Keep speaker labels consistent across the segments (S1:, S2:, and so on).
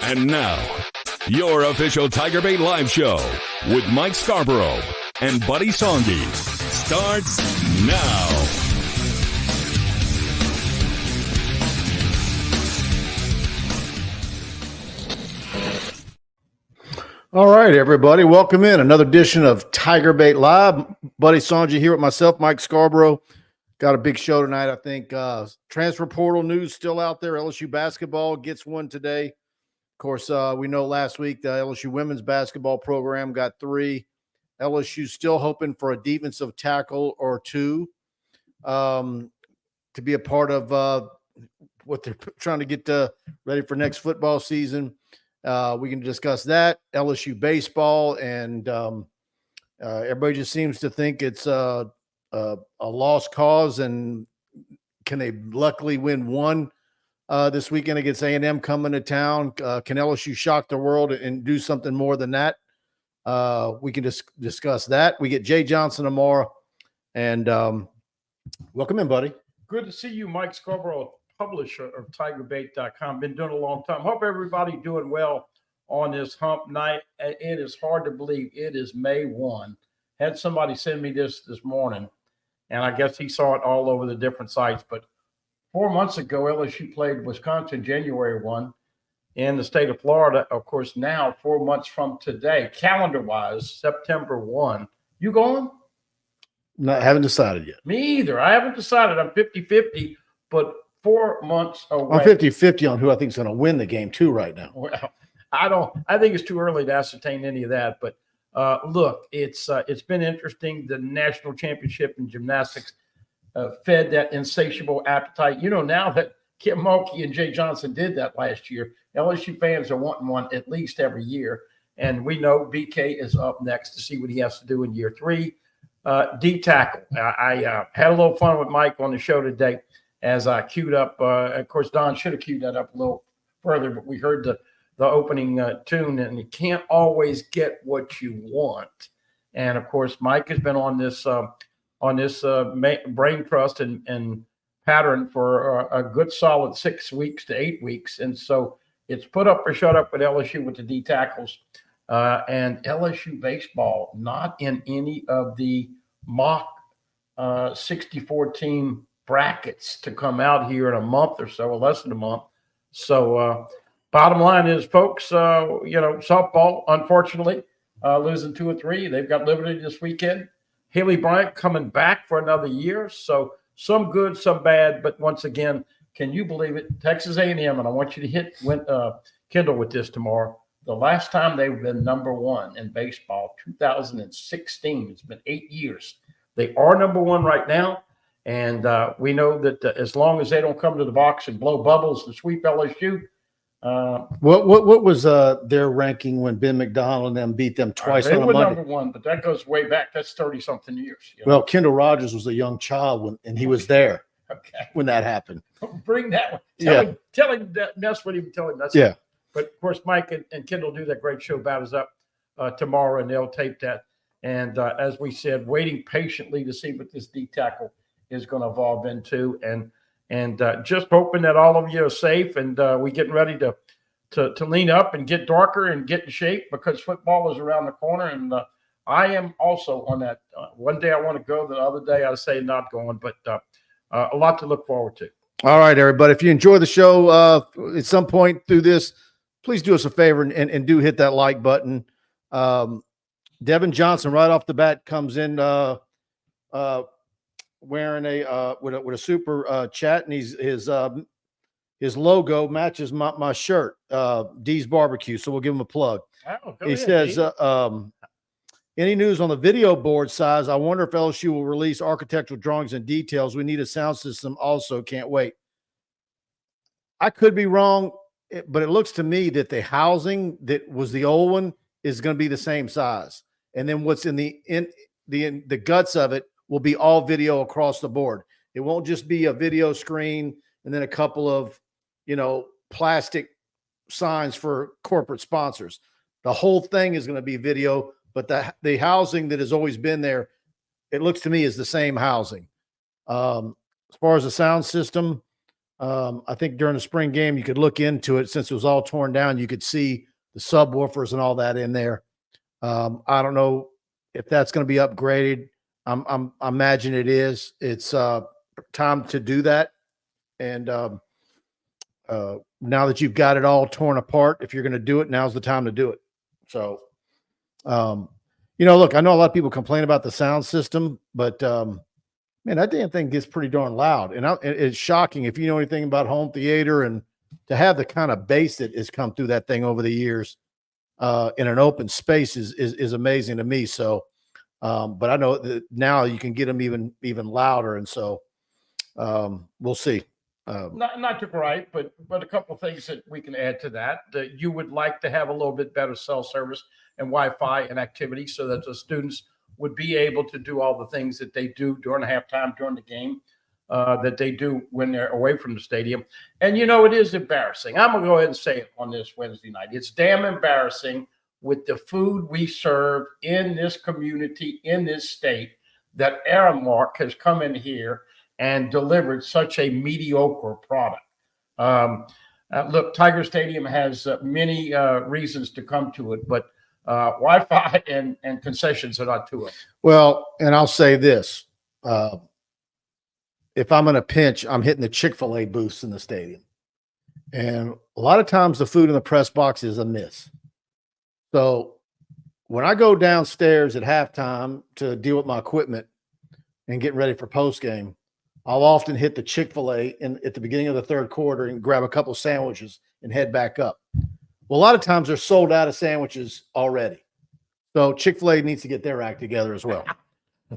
S1: And now, your official TigerBait live show with Mike Scarborough and Buddy Songy starts now.
S2: All right, everybody, welcome in another edition of TigerBait Live. Buddy Songy here with myself, Mike Scarborough. Got a big show tonight, I think. Transfer portal news still out there. LSU basketball gets one today. Of course, we know last week the LSU women's basketball program got 3. LSU still hoping for a defensive tackle or 2 to be a part of what they're trying to get ready for next football season. We can discuss that. LSU baseball, and everybody just seems to think it's a lost cause. And can they luckily win one this weekend against A&M coming to town? Can LSU shock the world and do something more than that? We can discuss that. We get Jay Johnson tomorrow. And welcome in, buddy.
S3: Good to see you, Mike Scarborough, publisher of TigerBait.com. Been doing a long time. Hope everybody doing well on this hump night. It is hard to believe it is May 1. Had somebody send me this morning, and I guess he saw it all over the different sites. But 4 months ago, LSU played Wisconsin January 1 in the state of Florida. Of course, now 4 months from today, calendar-wise, September 1. You going?
S2: Haven't decided yet.
S3: Me either. I haven't decided. I'm 50-50, but 4 months away.
S2: I'm 50-50 on who I think is going to win the game, too, right now.
S3: Well, I think it's too early to ascertain any of that. But look, it's been interesting. The national championship in gymnastics fed that insatiable appetite. You know, now that Kim Mulkey and Jay Johnson did that last year, LSU fans are wanting one at least every year. And we know BK is up next to see what he has to do in year 3. D tackle. I had a little fun with Mike on the show today as I queued up. Of course, Don should have queued that up a little further, but we heard the opening tune, and you can't always get what you want. And of course, Mike has been on this brain trust and pattern for a good solid 6 weeks to 8 weeks. And so it's put up or shut up with LSU with the D tackles. And LSU baseball not in any of the mock 64 team brackets to come out here in a month or so, or less than a month. So bottom line is, folks, softball, unfortunately, losing 2 or 3. They've got Liberty this weekend. Haley Bryant coming back for another year. So some good, some bad. But once again, can you believe it? Texas A&M, and I want you to hit Kendall with this tomorrow. The last time they've been number 1 in baseball, 2016. It's been 8 years. They are number 1 right now. And we know that as long as they don't come to the box and blow bubbles and sweep LSU.
S2: What was their ranking when Ben McDonald and them beat them twice on a Monday?
S3: They were number 1, but that goes way back. That's 30-something years.
S2: Well, Kendall Rogers was a young child and he was there when that happened.
S3: Bring that one. Tell him that. That's what he would tell him. That's
S2: yeah.
S3: But, of course, Mike and Kendall do that great show, Batters Up, tomorrow, and they'll tape that. And as we said, waiting patiently to see what this D tackle is going to evolve into. And just hoping that all of you are safe, and we're getting ready to lean up and get darker and get in shape because football is around the corner. And I am also on that. One day I want to go, the other day I say not going, but a lot to look forward to.
S2: All right, everybody. If you enjoy the show at some point through this, please do us a favor and do hit that like button. Devin Johnson right off the bat comes in wearing with a super chat, and his logo matches my shirt, D's Barbecue. So we'll give him a plug. He says, any news on the video board size? I wonder if LSU will release architectural drawings and details. We need a sound system also. Can't wait. I could be wrong, but it looks to me that the housing that was the old one is going to be the same size. And then what's in the guts of it will be all video across the board. It won't just be a video screen and then a couple of, plastic signs for corporate sponsors. The whole thing is going to be video, but the housing that has always been there, it looks to me is the same housing. As far as the sound system, I think during the spring game, you could look into it since it was all torn down. You could see the subwoofers and all that in there. I don't know if that's going to be upgraded. I imagine it is. It's time to do that. And now that you've got it all torn apart, if you're going to do it, now's the time to do it. So, look, I know a lot of people complain about the sound system, but man, that damn thing gets pretty darn loud. And it's shocking if you know anything about home theater, and to have the kind of bass that has come through that thing over the years in an open space is amazing to me. So, but I know that now you can get them even louder. And so we'll see.
S3: Not to gripe, but a couple of things that we can add to that. That you would like to have a little bit better cell service and Wi-Fi and activity so that the students would be able to do all the things that they do during halftime, during the game, that they do when they're away from the stadium. And, it is embarrassing. I'm going to go ahead and say it on this Wednesday night. It's damn embarrassing with the food we serve in this community, in this state, that Aramark has come in here and delivered such a mediocre product. Look, Tiger Stadium has many reasons to come to it, but Wi-Fi and concessions are not to it.
S2: Well, and I'll say this. If I'm in a pinch, I'm hitting the Chick-fil-A booths in the stadium. And a lot of times the food in the press box is a miss. So when I go downstairs at halftime to deal with my equipment and get ready for postgame, I'll often hit the Chick-fil-A at the beginning of the third quarter and grab a couple of sandwiches and head back up. Well, a lot of times they're sold out of sandwiches already. So Chick-fil-A needs to get their act together as well.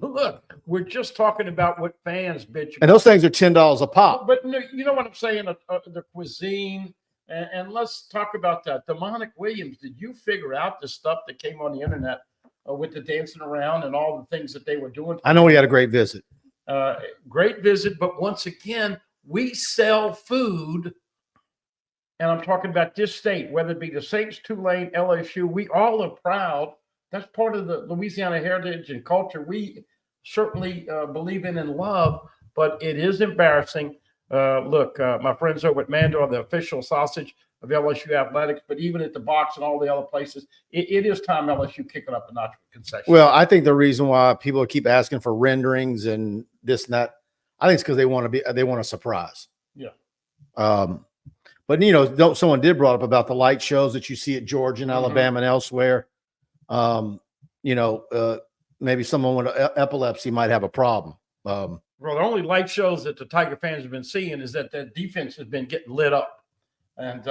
S3: Look, we're just talking about what fans bitch about.
S2: And those things are $10 a pop.
S3: But you know what I'm saying? The cuisine. And let's talk about that. Demonic Williams, did you figure out the stuff that came on the internet with the dancing around and all the things that they were doing?
S2: I know he had a great visit.
S3: Great visit. But once again, we sell food. And I'm talking about this state, whether it be the Saints, Tulane, LSU, we all are proud. That's part of the Louisiana heritage and culture we certainly believe in and love, but it is embarrassing. Look, my friends over at Mando are the official sausage of LSU athletics, but even at the box and all the other places, it is time LSU kick it up a notch with concessions.
S2: Well, I think the reason why people keep asking for renderings and this and that, I think it's because they want a surprise.
S3: Yeah.
S2: But someone did brought up about the light shows that you see at Georgia and Alabama and elsewhere. Maybe someone with epilepsy might have a problem.
S3: Well, the only light shows that the Tiger fans have been seeing is that the defense has been getting lit up, and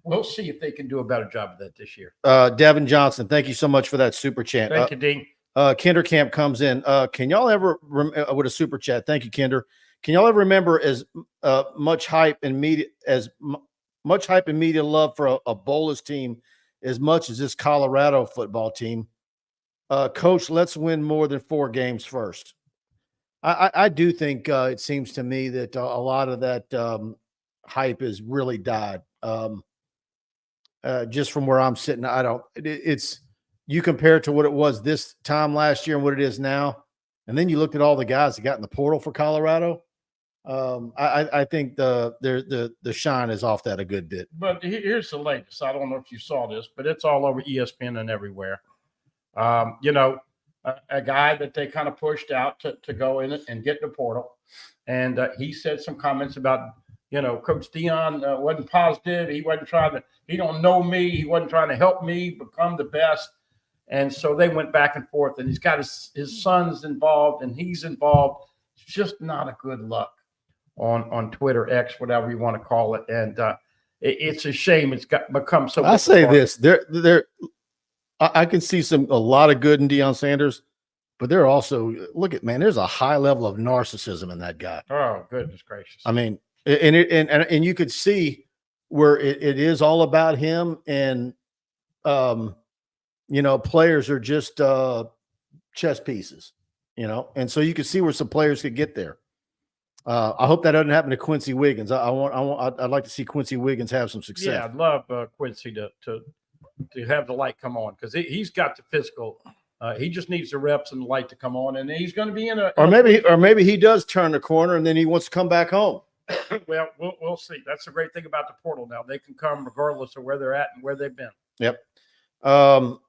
S3: we'll see if they can do a better job of that this year.
S2: Devin Johnson, thank you so much for that super chat.
S3: Thank you, Dean.
S2: Kindercamp comes in. Can y'all ever with a super chat? Thank you, Kinder. Can y'all ever remember as much hype in media love for a Bolus team as much as this Colorado football team? Coach, let's win more than 4 games first. I do think it seems to me that a lot of that hype has really died. Just from where I'm sitting, it's you compare it to what it was this time last year and what it is now, and then you looked at all the guys that got in the portal for Colorado. I think the shine is off that a good bit.
S3: But here's the latest. I don't know if you saw this, but it's all over ESPN and everywhere. A guy that they kind of pushed out to go in and get in the portal. And he said some comments about, Coach Dion wasn't positive. He don't know me. He wasn't trying to help me become the best. And so they went back and forth, and he's got his son's involved and he's involved. It's just not a good look on Twitter, X, whatever you want to call it. And it's a shame it's become so.
S2: I say this, I can see a lot of good in Deion Sanders, but there also there's a high level of narcissism in that guy.
S3: Oh, goodness gracious.
S2: I mean, and you could see where it is all about him, and players are just chess pieces, and so you could see where some players could get there. I hope that doesn't happen to Quincy Wiggins. I'd like to see Quincy Wiggins have some success.
S3: Yeah, I'd love Quincy to have the light come on, because he's got the physical. He just needs the reps and the light to come on, and he's going to be in a.
S2: Or maybe he does turn the corner and then he wants to come back home.
S3: Well, we'll see. That's the great thing about the portal now. They can come regardless of where they're at and where they've been.
S2: Yep. All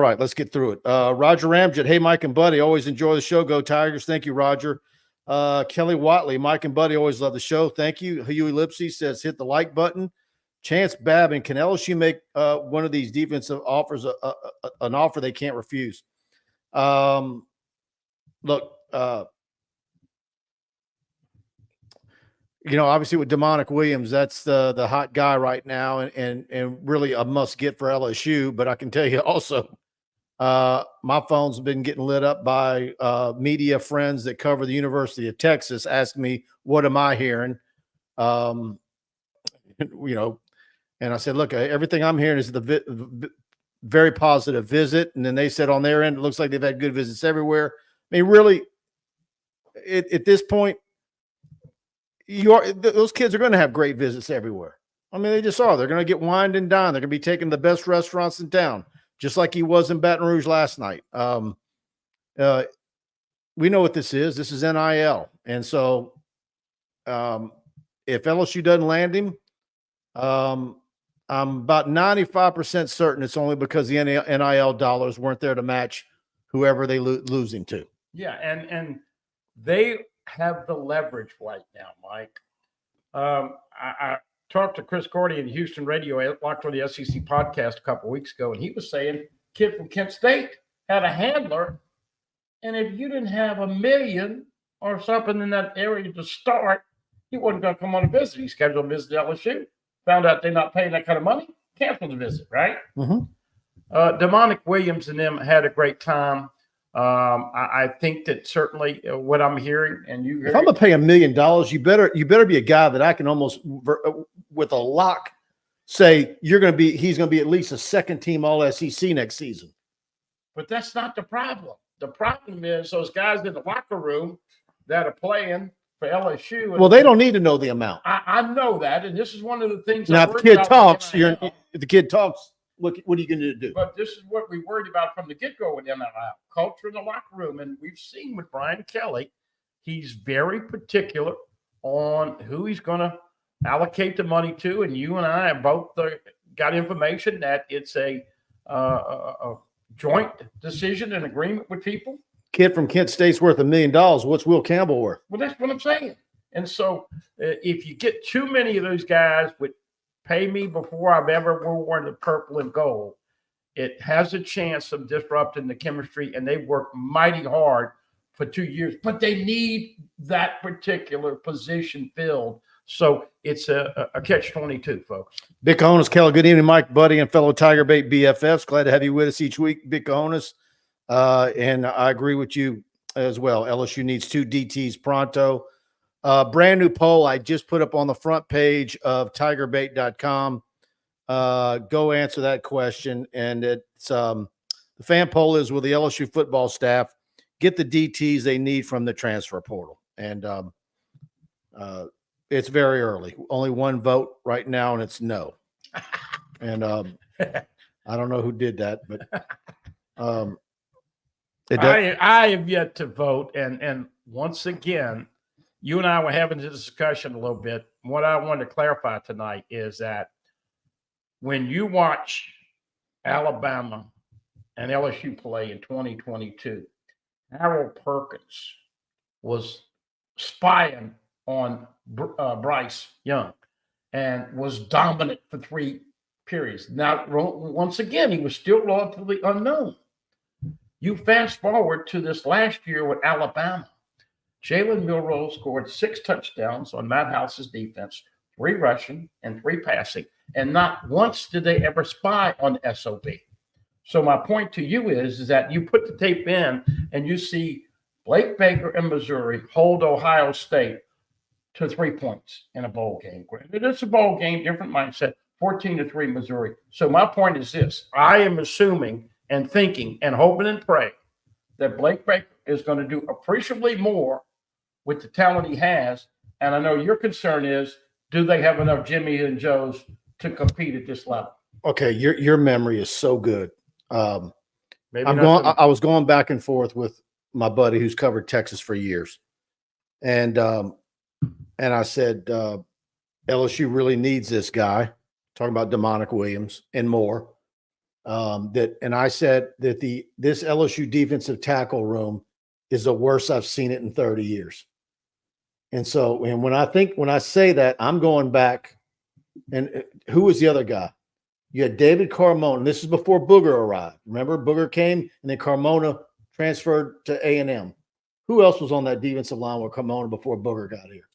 S2: right, let's get through it. Roger Ramjet, hey, Mike and Buddy, always enjoy the show. Go Tigers. Thank you, Roger. Kelly Watley, Mike and Buddy, always love the show. Thank you. Huey Lipsy says, hit the like button. Chance Babin, can LSU make one of these defensive offers an offer they can't refuse? Look, obviously with Demonic Williams, that's the hot guy right now and really a must get for LSU. But I can tell you also, my phone's been getting lit up by media friends that cover the University of Texas asking me, what am I hearing? And I said, look, everything I'm hearing is the very positive visit. And then they said on their end, it looks like they've had good visits everywhere. I mean, really, at this point, those kids are going to have great visits everywhere. I mean, they just are. They're going to get wined and dined. They're going to be taking the best restaurants in town, just like he was in Baton Rouge last night. We know what this is. This is NIL. And so if LSU doesn't land him, I'm about 95% certain it's only because the NIL dollars weren't there to match whoever they lose him to.
S3: Yeah, and they have the leverage right now, Mike. I talked to Chris Cordy in Houston radio. I watched on the SEC podcast a couple of weeks ago, and he was saying kid from Kent State had a handler, and if you didn't have $1 million or something in that area to start, he wasn't going to come on a visit. He scheduled a visit to LSU. Found out they're not paying that kind of money, canceled the visit, right?
S2: Mm-hmm.
S3: Demonic Williams and them had a great time. I think that certainly what I'm hearing, and you,
S2: if I'm gonna pay $1 million, you better be a guy that I can almost with a lock say he's gonna be at least a second team All SEC next season.
S3: But that's not the problem. The problem is those guys in the locker room that are playing for LSU.
S2: Well, they don't need to know the amount.
S3: I know that, and this is one of the things.
S2: Now, if the kid talks, what are you going to do?
S3: But this is what we worried about from the get-go with NIL, culture in the locker room. And we've seen with Brian Kelly, he's very particular on who he's going to allocate the money to. And you and I have both got information that it's a joint decision and agreement with people.
S2: Kid from Kent State's worth $1 million. What's Will Campbell worth?
S3: Well, that's what I'm saying. And so if you get too many of those guys with pay me before I've ever worn the purple and gold, it has a chance of disrupting the chemistry, and they work mighty hard for 2 years, but they need that particular position filled. So it's a catch-22, folks.
S2: Big Cojones, Kelly. Good evening, Mike, Buddy, and fellow TigerBait BFFs. Glad to have you with us each week, Big Cojones. And I agree with you as well. LSU needs 2 DTs pronto. Brand new poll I just put up on the front page of tigerbait.com. Go answer that question. And it's the fan poll is, will the LSU football staff get the DTs they need from the transfer portal? And it's very early. Only one vote right now, and it's no. And I don't know who did that, but
S3: I have yet to vote, and once again, you and I were having this discussion a little bit. What I wanted to clarify tonight is that when you watch Alabama and LSU play in 2022, Harold Perkins was spying on Bryce Young and was dominant for 3 periods. Now, once again, he was still relatively unknown. You fast forward to this last year with Alabama. Jalen Milroe scored 6 touchdowns on Matt House's defense, 3 rushing and 3 passing, and not once did they ever spy on SOB. So my point to you is that you put the tape in and you see Blake Baker in Missouri hold Ohio State to 3 points in a bowl game. It's a bowl game, different mindset, 14-3 Missouri. So my point is this. I am assuming and thinking and hoping and praying that Blake Baker is going to do appreciably more with the talent he has. And I know your concern is, do they have enough Jimmy and Joes to compete at this level?
S2: Okay, your memory is so good. I was going back and forth with my buddy who's covered Texas for years. And and I said, LSU really needs this guy, talking about Demonic Williams and more. And I said that this LSU defensive tackle room is the worst I've seen it in 30 years. And so, and when I say that, I'm going back, and who was the other guy? You had David Carmona. This is before Booger arrived. Remember, Booger came, and then Carmona transferred to A&M. Who else was on that defensive line with Carmona before Booger got here?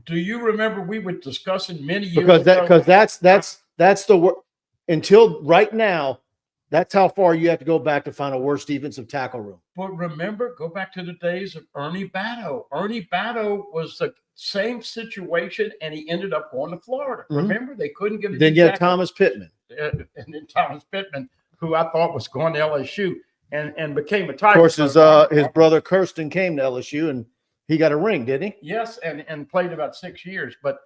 S3: Do you remember we were discussing many years
S2: ago? Because that's the work until right now. That's how far you have to go back to find a worse defensive tackle room.
S3: But remember, go back to the days of Ernie Batto. Ernie Batto was the same situation, and he ended up going to Florida.
S2: Mm-hmm.
S3: Remember, they couldn't get a
S2: then you had Thomas Pittman.
S3: And then Thomas Pittman, who I thought was going to LSU and became a Tiger.
S2: Of course, his brother Kirsten came to LSU, and he got a ring, didn't he?
S3: Yes, and played about 6 years. But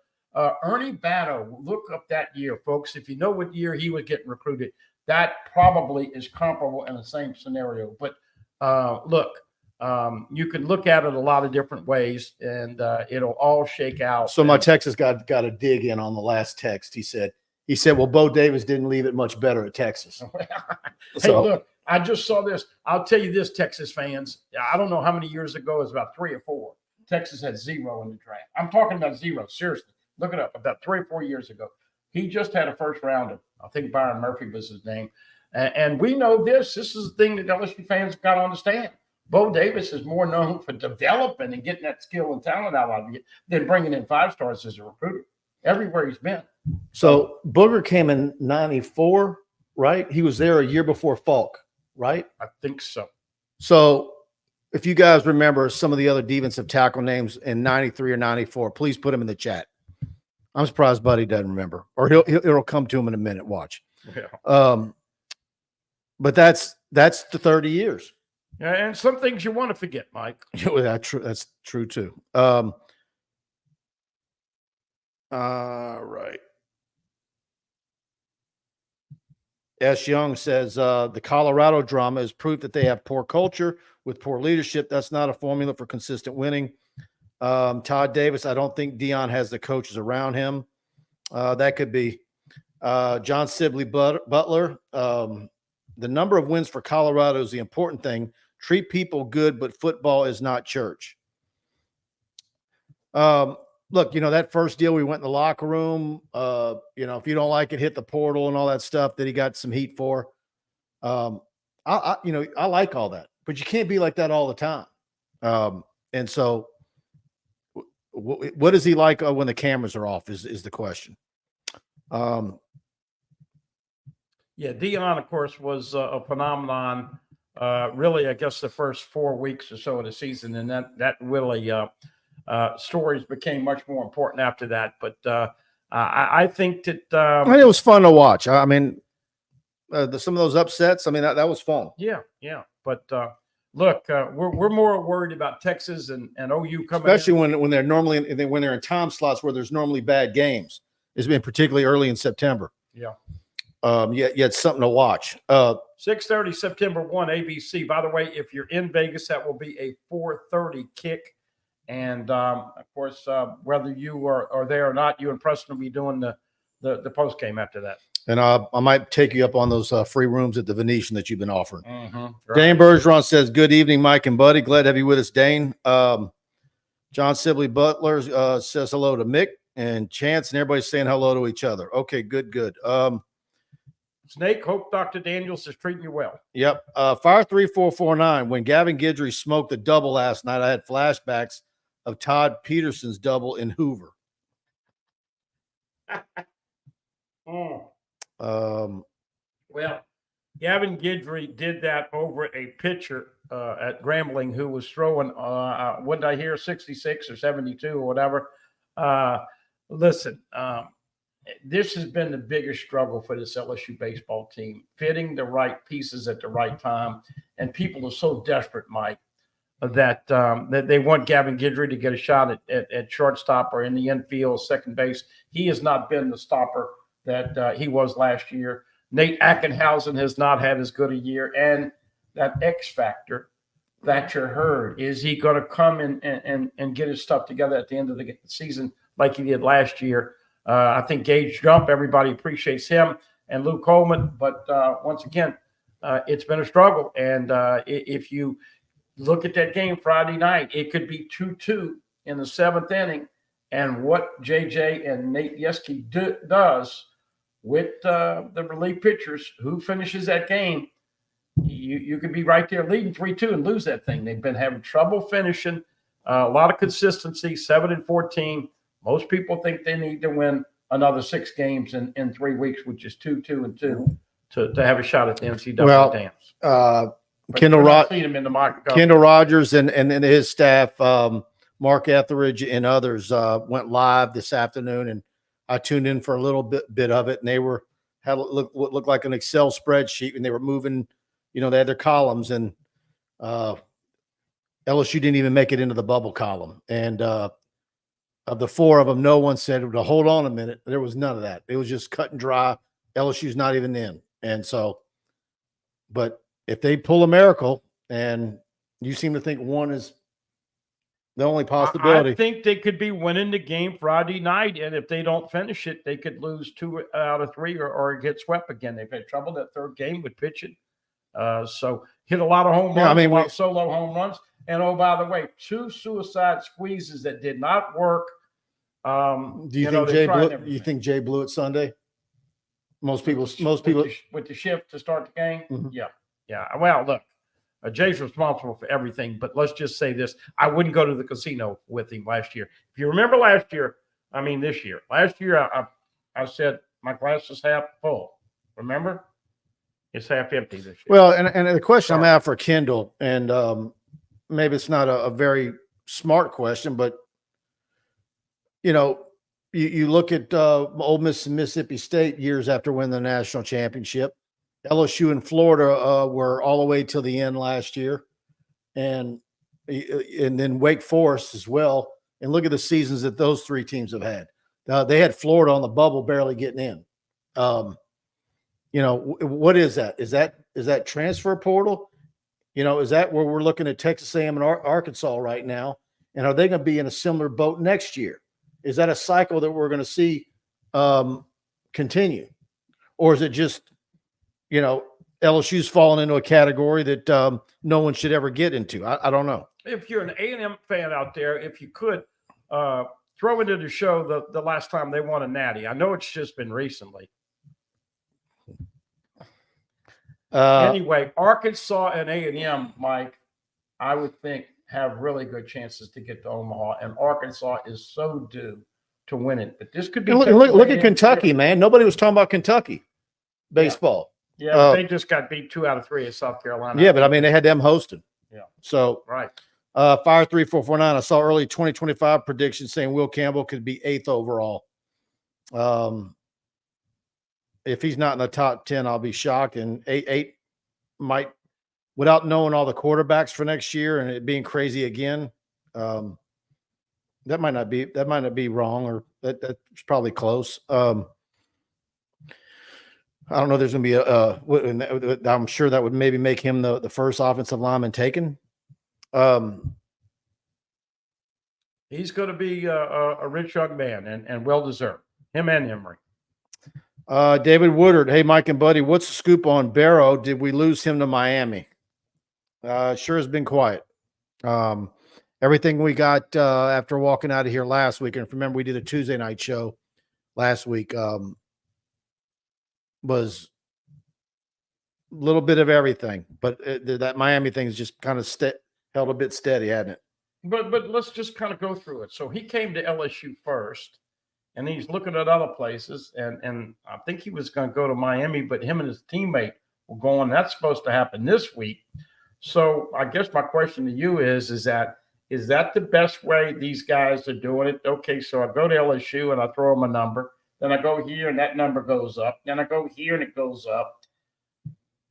S3: Ernie Batto, look up that year, folks. If you know what year he was getting recruited, that probably is comparable in the same scenario. But look, you can look at it a lot of different ways, and it'll all shake out.
S2: So my Texas got a dig in on the last text. He said, well, Bo Davis didn't leave it much better at Texas.
S3: Hey, look, I just saw this. I'll tell you this, Texas fans. I don't know how many years ago. It was about 3 or 4. Texas had 0 in the draft. I'm talking about 0. Seriously. Look it up. About 3 or 4 years ago. He just had a first rounder. I think Byron Murphy was his name. And we know this. This is the thing that LSU fans have got to understand. Bo Davis is more known for developing and getting that skill and talent out of you than bringing in 5 stars as a recruiter everywhere he's been.
S2: So Booger came in 94, right? He was there a year before Falk, right?
S3: I think so.
S2: So if you guys remember some of the other defensive tackle names in 93 or 94, please put them in the chat. I'm surprised Buddy doesn't remember, or it'll come to him in a minute. Watch.
S3: Yeah.
S2: But that's the 30 years.
S3: Yeah, and some things you want to forget, Mike.
S2: That's true too. Right. S. Young says the Colorado drama is proof that they have poor culture with poor leadership. That's not a formula for consistent winning. Todd Davis, I don't think Dion has the coaches around him. That could be. John Sibley Butler. The number of wins for Colorado is the important thing. Treat people good, but football is not church. Look, that first deal, we went in the locker room. If you don't like it, hit the portal and all that stuff that he got some heat for. I like all that, but you can't be like that all the time. And so what is he like when the cameras are off is the question.
S3: Yeah, Dion, of course, was a phenomenon. Really, I guess the first 4 weeks or so of the season, and that really stories became much more important after that. But I think that
S2: it was fun to watch. I mean, some of those upsets. I mean, that was fun.
S3: Yeah. But look, we're more worried about Texas and OU coming,
S2: especially when they're when they're in time slots where there's normally bad games. It's been particularly early in September.
S3: Yeah.
S2: Yet something to watch.
S3: 6:30 September 1 ABC. By the way, if you're in Vegas, that will be a 4:30 kick. And of course, whether you are there or not, you and Preston will be doing the post game after that. And
S2: I might take you up on those free rooms at the Venetian that you've been offering.
S3: Mm-hmm. Right.
S2: Dane Bergeron says, "Good evening, Mike and Buddy. Glad to have you with us, Dane." John Sibley Butler says hello to Mick and Chance, and everybody's saying hello to each other. Okay, good.
S3: Snake, hope Dr. Daniels is treating you well.
S2: Yep. Fire 3449. When Gavin Guidry smoked the double last night, I had flashbacks of Todd Peterson's double in Hoover.
S3: Well, Gavin Guidry did that over a pitcher at Grambling who was throwing, what did I hear, 66 or 72 or whatever. Listen, this has been the biggest struggle for this LSU baseball team, fitting the right pieces at the right time. And people are so desperate, Mike, that they want Gavin Guidry to get a shot at shortstop or in the infield, second base. He has not been the stopper that he was last year. Nate Ackenhausen has not had as good a year. And that X factor, Thatcher Hurd? Is he going to come and get his stuff together at the end of the season like he did last year? I think Gage Jump, everybody appreciates him, and Luke Coleman. But once again, it's been a struggle. And if you look at that game Friday night, it could be 2-2 in the 7th inning. And what JJ and Nate Yeske does with the relief pitchers, who finishes that game, you could be right there leading 3-2 and lose that thing. They've been having trouble finishing. A lot of consistency, 7-14. Most people think they need to win another 6 games in 3 weeks, which is 2-2-2, to have a shot at the NCAA dance.
S2: Kendall Rogers and his staff, Mark Etheridge and others went live this afternoon, and I tuned in for a little bit of it, and they had what looked like an Excel spreadsheet, and they were moving. They had their columns, and LSU didn't even make it into the bubble column. And of the 4 of them, no one said, "To hold on a minute." There was none of that. It was just cut and dry. LSU's not even in. And so, but if they pull a miracle, and you seem to think 1 is the only possibility.
S3: I think they could be winning the game Friday night, and if they don't finish it, they could lose 2 out of 3 or get swept again. They've had trouble that 3rd game with pitching. So hit a lot of home runs, a lot of solo home runs. And, oh, by the way, 2 suicide squeezes that did not work.
S2: Do you think Jay blew it Sunday? Most people
S3: with the shift to start the game. Mm-hmm. Yeah. Well, look, Jay's responsible for everything, but let's just say this: I wouldn't go to the casino with him last year. If you remember last year, I said my glass is half full. Remember? It's half empty this year.
S2: Well, and the question I'm at for Kendall, and maybe it's not a very smart question, but you look at Ole Miss and Mississippi State years after winning the national championship. LSU and Florida were all the way till the end last year, and then Wake Forest as well. And look at the seasons that those 3 teams have had. They had Florida on the bubble, barely getting in. What is that? Is that transfer portal? Is that where we're looking at Texas A&M and Arkansas right now? And are they going to be in a similar boat next year? Is that a cycle that we're going to see continue? Or is it just, LSU's fallen into a category that no one should ever get into? I don't know.
S3: If you're an A&M fan out there, if you could throw into the show the last time they won a natty. I know it's just been recently. Anyway, Arkansas and A&M, Mike, I would think have really good chances to get to Omaha, and Arkansas is so due to win it. But this could be.
S2: Look at Kentucky, man. Nobody was talking about Kentucky baseball.
S3: Yeah, they just got beat 2 out of 3 at South Carolina.
S2: Yeah, but they had them hosting.
S3: Yeah.
S2: So
S3: right.
S2: Fire 3449. I saw early 2025 predictions saying Will Campbell could be 8th overall. If he's not in the top 10, I'll be shocked. And 8 might, without knowing all the quarterbacks for next year and it being crazy again, that might not be wrong, or that's probably close. I don't know. There's going to be I'm sure that would maybe make him the first offensive lineman taken.
S3: He's going to be a rich young man and well deserved. Him and Emory.
S2: David Woodard. Hey, Mike and Buddy, what's the scoop on Barrow? Did we lose him to Miami? Sure has been quiet. Everything we got after walking out of here last week, and remember we did a Tuesday night show last week, was a little bit of everything, but that Miami thing is just kind of held a bit steady, hadn't it?
S3: But let's just kind of go through it. So he came to LSU first, and he's looking at other places, and I think he was going to go to Miami, but him and his teammate were going. That's supposed to happen this week. So I guess my question to you is that the best way these guys are doing it? Okay, so I go to LSU and I throw them a number. Then I go here and that number goes up. Then I go here and it goes up.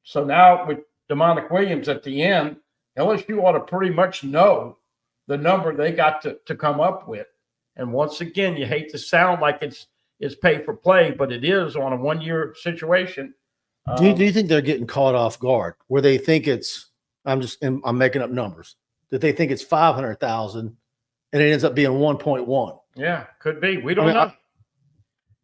S3: So now with Demonic Williams at the end, LSU ought to pretty much know the number they got to come up with. And once again, you hate to sound like it's pay for play, but it is on a 1-year situation.
S2: Do you think they're getting caught off guard where they think it's I'm making up numbers, that they think it's 500,000 and it ends up being 1.1.
S3: Yeah, could be. We don't know.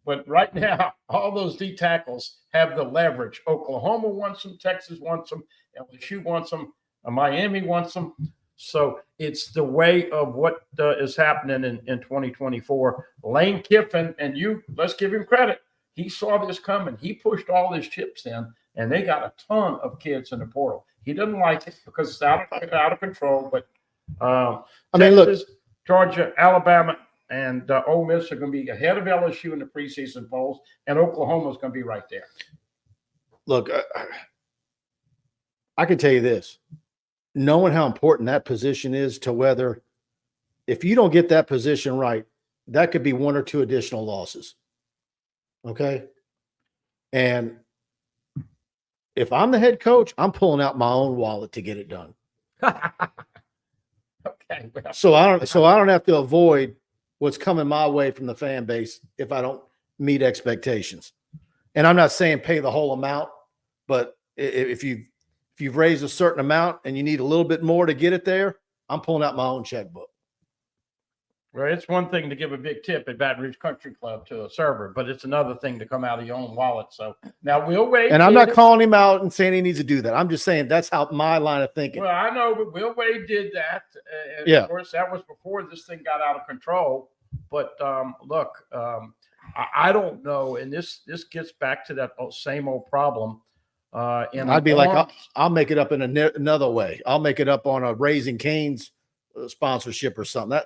S3: But right now, all those D tackles have the leverage. Oklahoma wants them, Texas wants them, LSU wants them, Miami wants them. So it's the way of what is happening in 2024. Lane Kiffin, and let's give him credit. He saw this coming. He pushed all his chips in, and they got a ton of kids in the portal. He doesn't like it because it's out of control. But Texas, look, Georgia, Alabama, and Ole Miss are going to be ahead of LSU in the preseason polls, and Oklahoma is going to be right there.
S2: Look, I can tell you this. Knowing how important that position is to whether, if you don't get that position right, that could be 1 or 2 additional losses. Okay? And if I'm the head coach, I'm pulling out my own wallet to get it done.
S3: Okay. Well.
S2: So I don't have to avoid what's coming my way from the fan base if I don't meet expectations. And I'm not saying pay the whole amount, but if you've raised a certain amount and you need a little bit more to get it there, I'm pulling out my own checkbook.
S3: Well, it's one thing to give a big tip at Baton Rouge Country Club to a server, but it's another thing to come out of your own wallet. So now Will Wade.
S2: And I'm not calling him out and saying he needs to do that. I'm just saying that's how my line of thinking.
S3: Well, I know, but Will Wade did that. And
S2: yeah.
S3: Of course, that was before this thing got out of control. But look, I don't know. And this gets back to that same old problem.
S2: I'd be like, I'll make it up in another way. I'll make it up on a Raising Cane's sponsorship or something.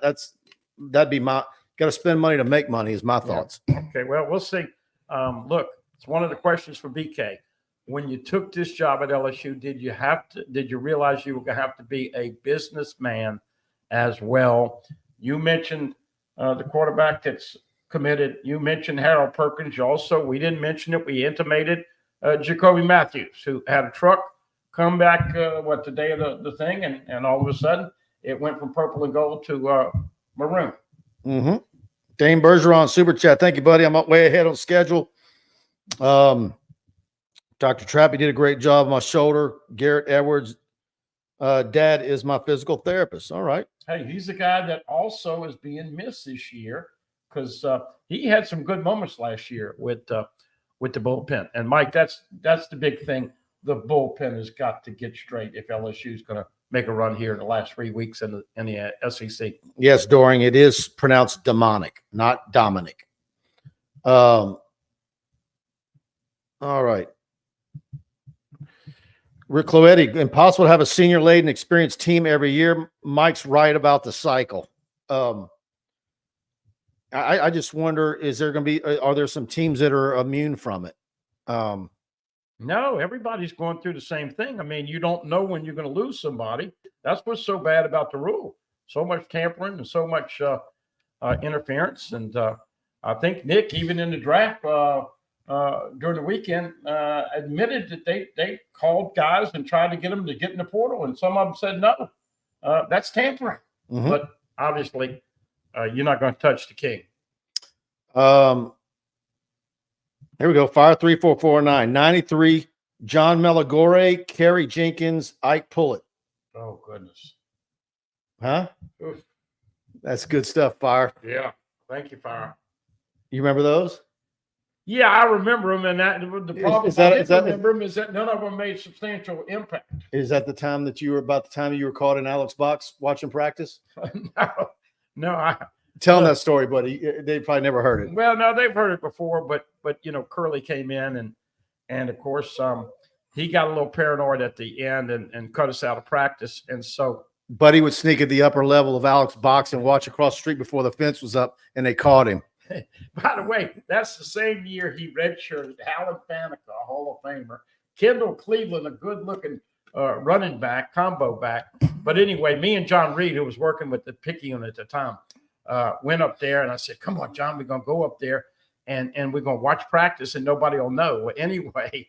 S2: That'd be got to spend money to make money is my thoughts.
S3: Yeah. Okay, well, we'll see. Look, it's one of the questions for BK. When you took this job at LSU, did you realize you were going to have to be a businessman as well? You mentioned the quarterback that's committed. You mentioned Harold Perkins. We didn't mention it. We intimated Jacoby Matthews, who had a truck come back, the day of the thing, and all of a sudden it went from purple and gold to maroon.
S2: Mm-hmm. Dane Bergeron, super chat. Thank you, buddy. I'm up way ahead on schedule. Dr. Trappy did a great job on my shoulder. Garrett Edwards, dad is my physical therapist. All right.
S3: Hey, he's the guy that also is being missed this year because he had some good moments last year with the bullpen. And Mike, that's the big thing. The bullpen has got to get straight if LSU is going to make a run here in the last 3 weeks in the SEC.
S2: Yes, Doring, it is pronounced demonic, not Dominic. All right. Rick Cloetti, impossible to have a senior-laden experienced team every year. Mike's right about the cycle. I just wonder, are there some teams that are immune from it?
S3: No, everybody's going through the same thing. I mean, you don't know when you're going to lose somebody. That's what's so bad about the rule. So much tampering and so much interference. And I think Nick, even in the draft during the weekend, admitted that they called guys and tried to get them to get in the portal. And some of them said, no, that's tampering. Mm-hmm. But obviously, you're not going to touch the king.
S2: Here we go. Fire 3449 93. John Melagore, Kerry Jenkins, Ike Pullett.
S3: Oh goodness.
S2: Huh?
S3: Oof.
S2: That's good stuff, Fire.
S3: Yeah. Thank you, Fire.
S2: You remember those?
S3: Yeah, I remember them. And the problem is that none of them made substantial impact.
S2: Is that the time that you were caught in Alex box watching practice?
S3: No.
S2: Tell them that story, buddy. They probably never heard it.
S3: Well, no, they've heard it before, but Curly came in and of course he got a little paranoid at the end and cut us out of practice. And so
S2: Buddy would sneak at the upper level of Alex box and watch across the street before the fence was up, and they caught him.
S3: By the way, that's the same year he redshirted Alan Faneca, a Hall of Famer, Kendall Cleveland, a good-looking running back, combo back. But anyway, me and John Reed, who was working with the pick unit at the time, went up there, and I said, come on, John, we're going to go up there, and we're going to watch practice, and nobody will know. Well, anyway,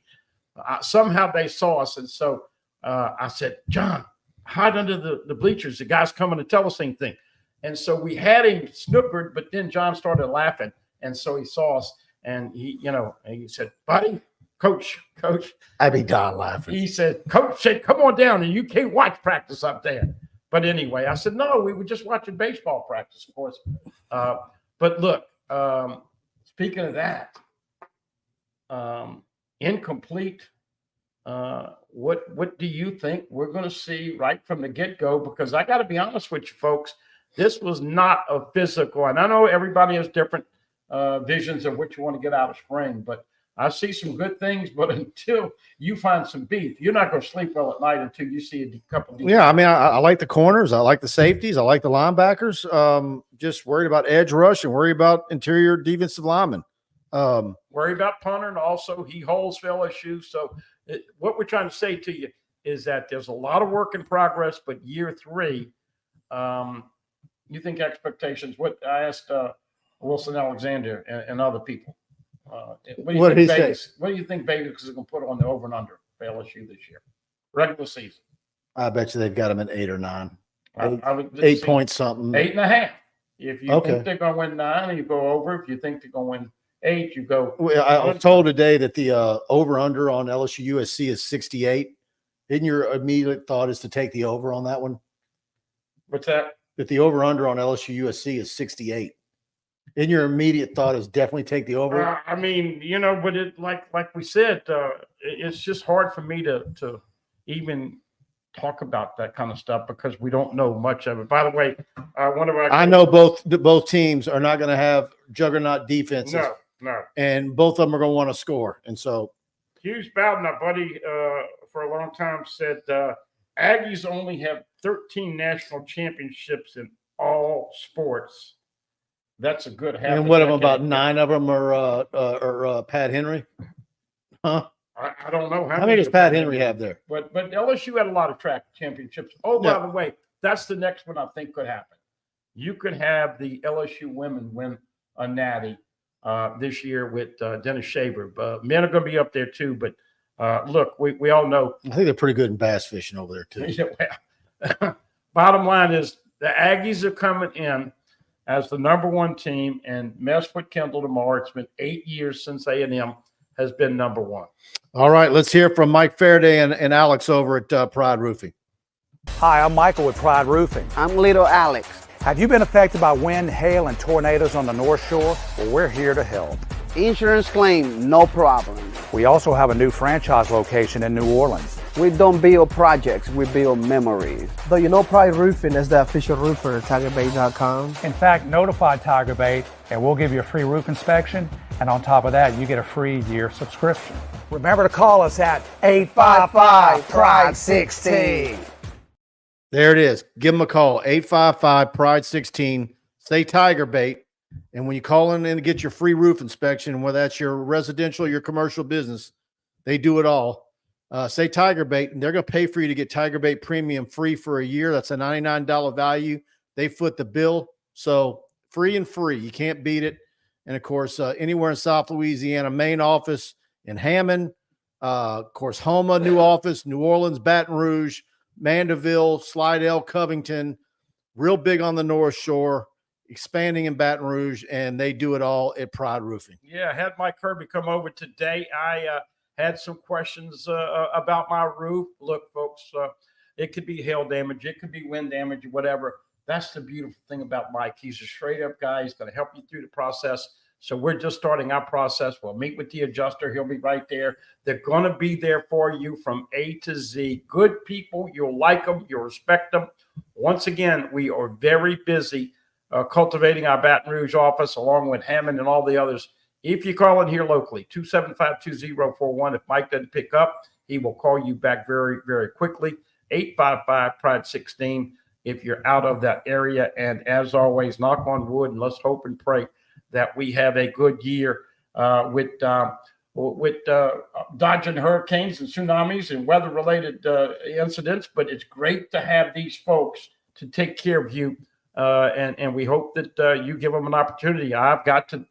S3: somehow they saw us, and so I said, John, hide under the bleachers. The guy's coming to tell us anything. And so we had him snookered, but then John started laughing, and so he saw us, and he said, Buddy, Coach.
S2: I'd be dying laughing.
S3: He said, Coach said, come on down, and you can't watch practice up there. But anyway, I said, no, we were just watching baseball practice, of course. But look, speaking of that, incomplete. What do you think we're going to see right from the get-go? Because I got to be honest with you, folks, this was not a physical. And I know everybody has different visions of what you want to get out of spring, but I see some good things. But until you find some beef, you're not going to sleep well at night until you see a couple of these.
S2: Yeah, I mean, I like the corners. I like the safeties. I like the linebackers. Just worried about edge rush and worried about interior defensive linemen.
S3: Worry about punter, and also he holds for LSU. So what we're trying to say to you is that there's a lot of work in progress, but year 3, you think expectations? What I asked Wilson Alexander and other people. What did he say? What do you think Vegas is going to put on the over and under for LSU this year, regular season?
S2: I bet you they've got them at 8 or 9.
S3: I would
S2: 8 points something.
S3: 8.5. If you think they're going to win 9, you go over. If you think they're going to win 8, you go.
S2: I was told today that the over under on LSU USC is 68. Isn't your immediate thought is to take the over on that one?
S3: What's that?
S2: That the over under on LSU USC is 68. In your immediate thought is definitely take the over.
S3: I mean, but it like we said, it's just hard for me to even talk about that kind of stuff because we don't know much of it. By the way, one of our
S2: I know both teams are not going to have juggernaut defenses.
S3: No.
S2: And both of them are going to want to score. And so
S3: Hughes Bowden, our buddy, for a long time said Aggies only have 13 national championships in all sports. That's a good half.
S2: And what of them, about 9 of them are Pat Henry? Huh?
S3: I don't know
S2: how many does Pat Henry have there?
S3: But LSU had a lot of track championships. Oh, by the way, that's the next one I think could happen. You could have the LSU women win a natty this year with Dennis Shaver. Men are going to be up there too. But look, we all know.
S2: I think they're pretty good in bass fishing over there too.
S3: Bottom line is the Aggies are coming in as the number 1 team, and mess with Kendall tomorrow. It's been 8 years since A&M has been number 1.
S2: All right, let's hear from Mike Faraday and Alex over at Pride Roofing.
S4: Hi, I'm Michael with Pride Roofing.
S5: I'm Little Alex.
S4: Have you been affected by wind, hail, and tornadoes on the North Shore? Well, we're here to help.
S5: Insurance claim, no problem.
S4: We also have a new franchise location in New Orleans.
S5: We don't build projects, we build memories.
S6: Though you know Pride Roofing is the official roofer of TigerBait.com.
S4: In fact, notify TigerBait and we'll give you a free roof inspection. And on top of that, you get a free year subscription. Remember to call us at 855-PRIDE-16.
S2: There it is. Give them a call, 855-PRIDE-16. Say TigerBait. And when you call in and get your free roof inspection, whether that's your residential, your commercial business, they do it all. Say TigerBait, and they're going to pay for you to get TigerBait Premium free for a year. That's a $99 value. They foot the bill. So free and free. You can't beat it. And, of course, anywhere in South Louisiana, main office in Hammond, of course, Homa, new office, New Orleans, Baton Rouge, Mandeville, Slidell, Covington, real big on the North Shore, expanding in Baton Rouge, and they do it all at Pride Roofing.
S3: Yeah, I had Mike Kirby come over today. I had some questions about my roof. Look, folks, it could be hail damage. It could be wind damage, whatever. That's the beautiful thing about Mike. He's a straight-up guy. He's going to help you through the process. So we're just starting our process. We'll meet with the adjuster. He'll be right there. They're going to be there for you from A to Z. Good people. You'll like them. You'll respect them. Once again, we are very busy cultivating our Baton Rouge office along with Hammond and all the others. If you call in here locally, 275-2041. If Mike doesn't pick up, he will call you back very, very quickly. 855-PRIDE-16 if you're out of that area. And as always, knock on wood, and let's hope and pray that we have a good year with dodging hurricanes and tsunamis and weather-related incidents. But it's great to have these folks to take care of you. And we hope that you give them an opportunity. I've got to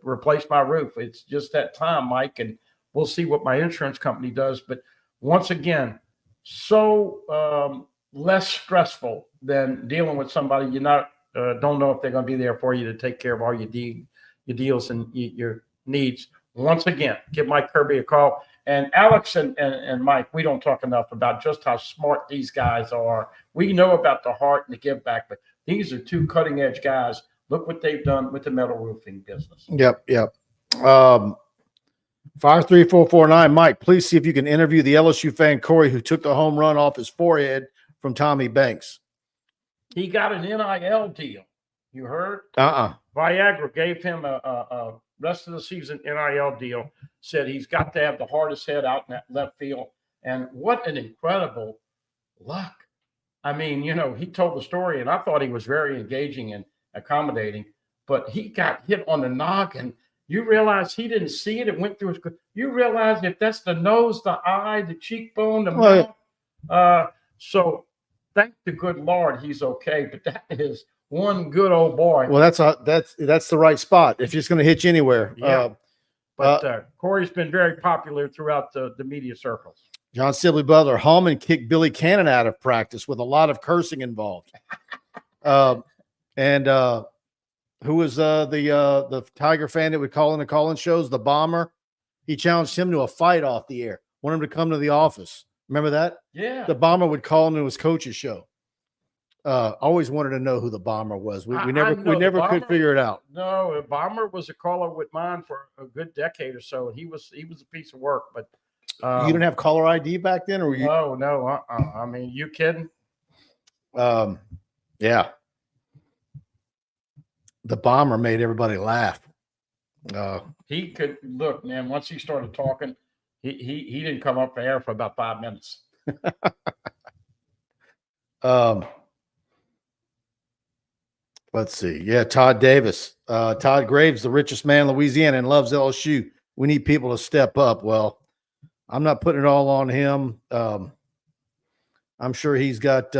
S3: replace my roof. It's just that time, Mike, and we'll see what my insurance company does. But once again, so less stressful than dealing with somebody you don't know if they're going to be there for you to take care of all your deals and your needs. Once again, give Mike Kirby a call. And Alex and Mike, we don't talk enough about just how smart these guys are. We know about the heart and the give back, but these are two cutting edge guys. Look what they've done with the metal roofing business.
S2: Yep. 53449, Mike, please see if you can interview the LSU fan Corey who took the home run off his forehead from Tommy Banks.
S3: He got an NIL deal. You heard? Viagra gave him a rest of the season NIL deal. Said he's got to have the hardest head out in that left field. And what an incredible luck. I mean, you know, he told the story, and I thought he was very engaging and accommodating, but he got hit on the noggin. You realize he didn't see it. It went through his. You realize if that's the nose, the eye, the cheekbone, the mouth. So thank the good Lord he's okay. But that is one good old boy.
S2: Well, that's the right spot if it's going to hit you anywhere.
S3: Yeah. But Corey's been very popular throughout the media circles.
S2: John Sibley Butler, Hallman kicked Billy Cannon out of practice with a lot of cursing involved. And who was the Tiger fan that would call in the call-in shows? The Bomber. He challenged him to a fight off the air. Wanted him to come to the office. Remember that?
S3: Yeah.
S2: The Bomber would call into his coach's show. Always wanted to know who the Bomber was. We never could figure it out.
S3: No, the Bomber was a caller with mine for a good decade or so. He was a piece of work, but
S2: you didn't have caller ID back then, or were you?
S3: No. I mean, you kidding?
S2: Yeah. The Bomber made everybody laugh.
S3: He could look, man. Once he started talking, he didn't come up for air for about 5 minutes.
S2: Let's see. Yeah, Todd Davis. Todd Graves, the richest man in Louisiana and loves LSU. We need people to step up. Well, I'm not putting it all on him. I'm sure he's got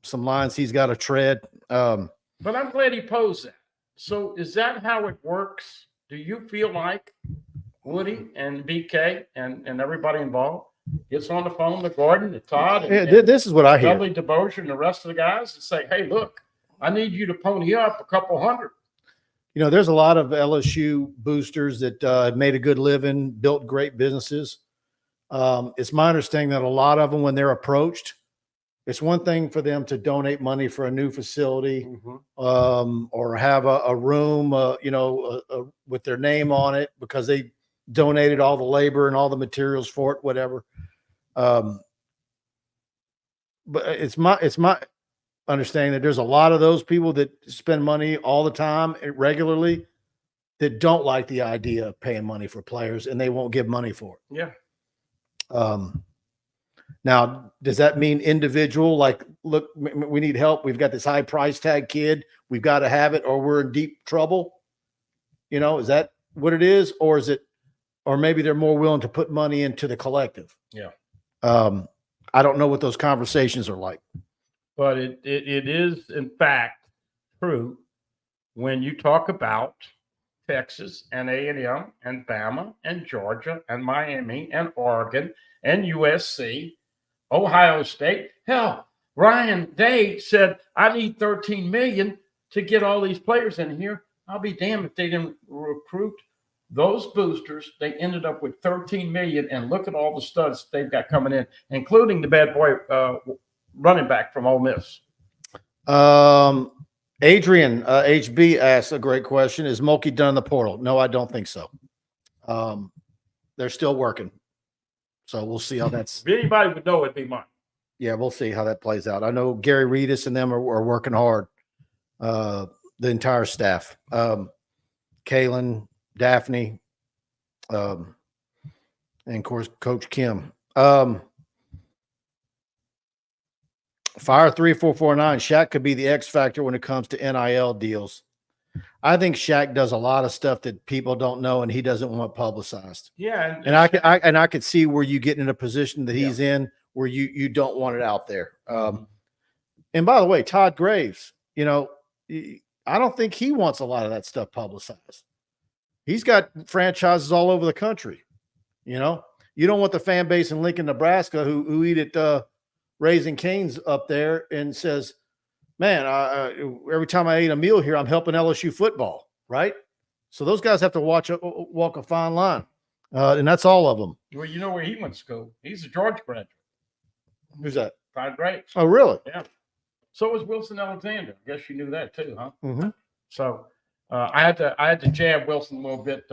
S2: some lines he's got to tread.
S3: But I'm glad he posed that. So is that how it works? Do you feel like Woody and BK and everybody involved gets on the phone to Gordon, to Todd, and
S2: this is what I hear.
S3: Dudley DeBosier and the rest of the guys and say, hey, look, I need you to pony up a couple hundred.
S2: You know, there's a lot of LSU boosters that have made a good living, built great businesses. It's my understanding that a lot of them, when they're approached, it's one thing for them to donate money for a new facility, or have a room, with their name on it because they donated all the labor and all the materials for it, whatever. But it's my understanding that there's a lot of those people that spend money all the time regularly that don't like the idea of paying money for players, and they won't give money for it.
S3: Yeah.
S2: Now, does that mean individual? Like, look, we need help. We've got this high price tag kid. We've got to have it, or we're in deep trouble. You know, is that what it is, or is it, or maybe they're more willing to put money into the collective?
S3: Yeah.
S2: I don't know what those conversations are like.
S3: But it is, in fact, true when you talk about Texas and A&M and Bama and Georgia and Miami and Oregon and USC, Ohio State. Hell, Ryan Day said, I need $13 million to get all these players in here. I'll be damned if they didn't recruit those boosters. They ended up with $13 million, and look at all the studs they've got coming in, including the bad boy running back from Ole Miss.
S2: Adrian HB asks a great question. Is Mulkey done in the portal? No, I don't think so. They're still working. So we'll see how that's.
S3: If anybody would know, it'd be mine.
S2: Yeah, we'll see how that plays out. I know Gary Reedus and them are working hard. The entire staff. Kalen, Daphne, and of course, Coach Kim. Fire 3449. Shaq could be the X factor when it comes to NIL deals. I think Shaq does a lot of stuff that people don't know, and he doesn't want publicized.
S3: Yeah,
S2: and I could see where you get in a position that he's in where you don't want it out there. And by the way, Todd Graves, you know, I don't think he wants a lot of that stuff publicized. He's got franchises all over the country. You know, you don't want the fan base in Lincoln, Nebraska, who eat at Raising Cane's up there and says, man, every time I eat a meal here, I'm helping LSU football, right? So those guys have to walk a fine line. And that's all of them.
S3: Well, you know where he went to school. He's a Georgia graduate.
S2: Who's that?
S3: Five grades.
S2: Oh, really?
S3: Yeah. So was Wilson Alexander. I guess you knew that too, huh?
S2: Mm-hmm.
S3: So I had to jab Wilson a little bit.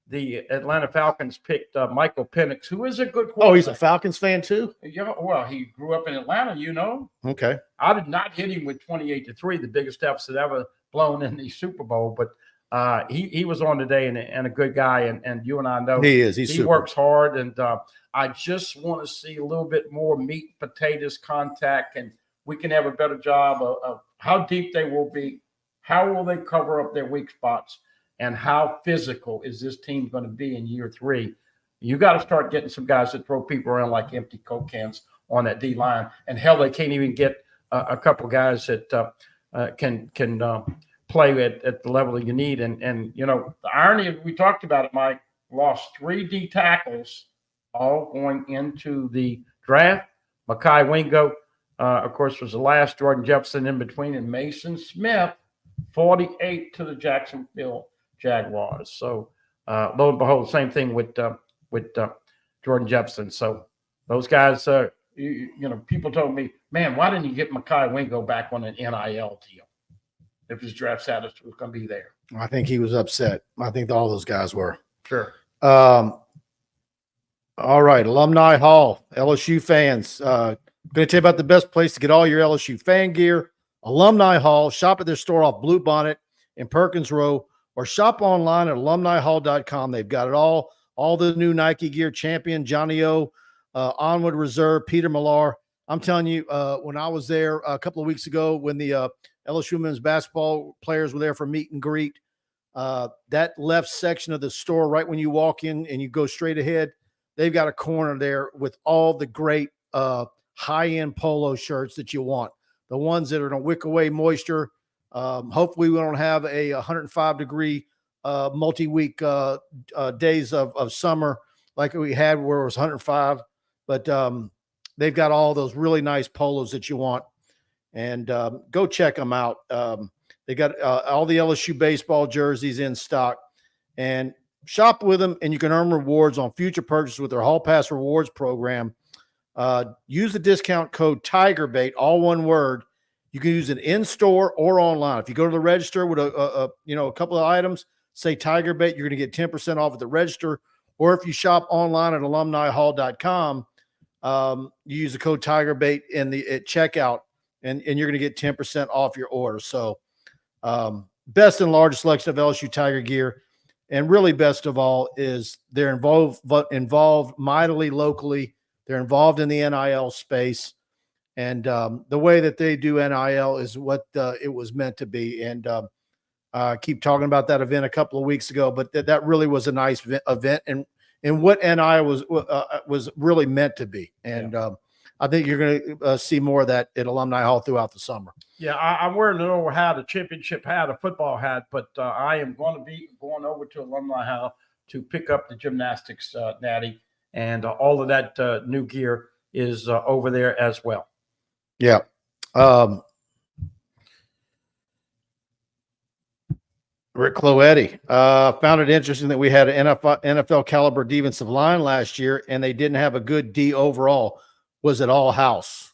S3: The Atlanta Falcons picked Michael Penix, who is a good quarterback.
S2: Oh, he's a Falcons fan too?
S3: Yeah, well, he grew up in Atlanta, you know.
S2: Okay.
S3: I did not hit him with 28-3, the biggest deficit ever blown in the Super Bowl, but he was on today and a good guy, and you and I know
S2: he is. He
S3: super. Works hard, and I just want to see a little bit more meat, potatoes contact, and we can have a better job of how deep they will be, how will they cover up their weak spots, and how physical is this team going to be in year 3. You got to start getting some guys that throw people around like empty Coke cans on that D line, and hell, they can't even get a couple guys that can play at the level that you need. And you know, the irony, we talked about it, Mike, lost 3 D tackles all going into the draft. Mekhi Wingo, of course, was the last. Jordan Jefferson in between, and Mason Smith, 48 to the Jacksonville Jaguars. So lo and behold, same thing with Jordan Jefferson. So those guys, you know, people told me, man, why didn't you get Mekhi Wingo back on an NIL deal if his draft status was going to be there?
S2: I think he was upset. I think all those guys were.
S3: Sure.
S2: All right, Alumni Hall, LSU fans. Going to tell you about the best place to get all your LSU fan gear. Alumni Hall. Shop at their store off Blue Bonnet in Perkins Row, or shop online at alumnihall.com. They've got it all the new Nike gear, Champion, Johnny O, Onward Reserve, Peter Millar. I'm telling you, when I was there a couple of weeks ago, when the LSU men's basketball players were there for meet and greet, that left section of the store, right when you walk in and you go straight ahead, they've got a corner there with all the great high-end polo shirts that you want. The ones that are going to wick away moisture. Hopefully we don't have a 105-degree multi-week days of summer like we had where it was 105. But they've got all those really nice polos that you want. And go check them out. They got all the LSU baseball jerseys in stock. And shop with them, and you can earn rewards on future purchases with their Hall Pass Rewards program. Use the discount code TigerBait, all one word. You can use it in-store or online. If you go to the register with a couple of items, say TigerBait, you're going to get 10% off at the register. Or if you shop online at alumnihall.com, you use the code TigerBait at checkout, and you're going to get 10% off your order. So best and largest selection of LSU Tiger gear. And really best of all is they're involved mightily locally. They're involved in the NIL space. And the way that they do NIL is what it was meant to be. And I keep talking about that event a couple of weeks ago, but that really was a nice event and what NIL was really meant to be. And I think you're going to see more of that at Alumni Hall throughout the summer.
S3: Yeah, I'm wearing an old hat, a championship hat, a football hat, but I am going to be going over to Alumni Hall to pick up the gymnastics natty, and all of that new gear is over there as well.
S2: Yeah. Rick Cloetti found it interesting that we had an NFL caliber defensive line last year, and they didn't have a good D overall. Was it all house?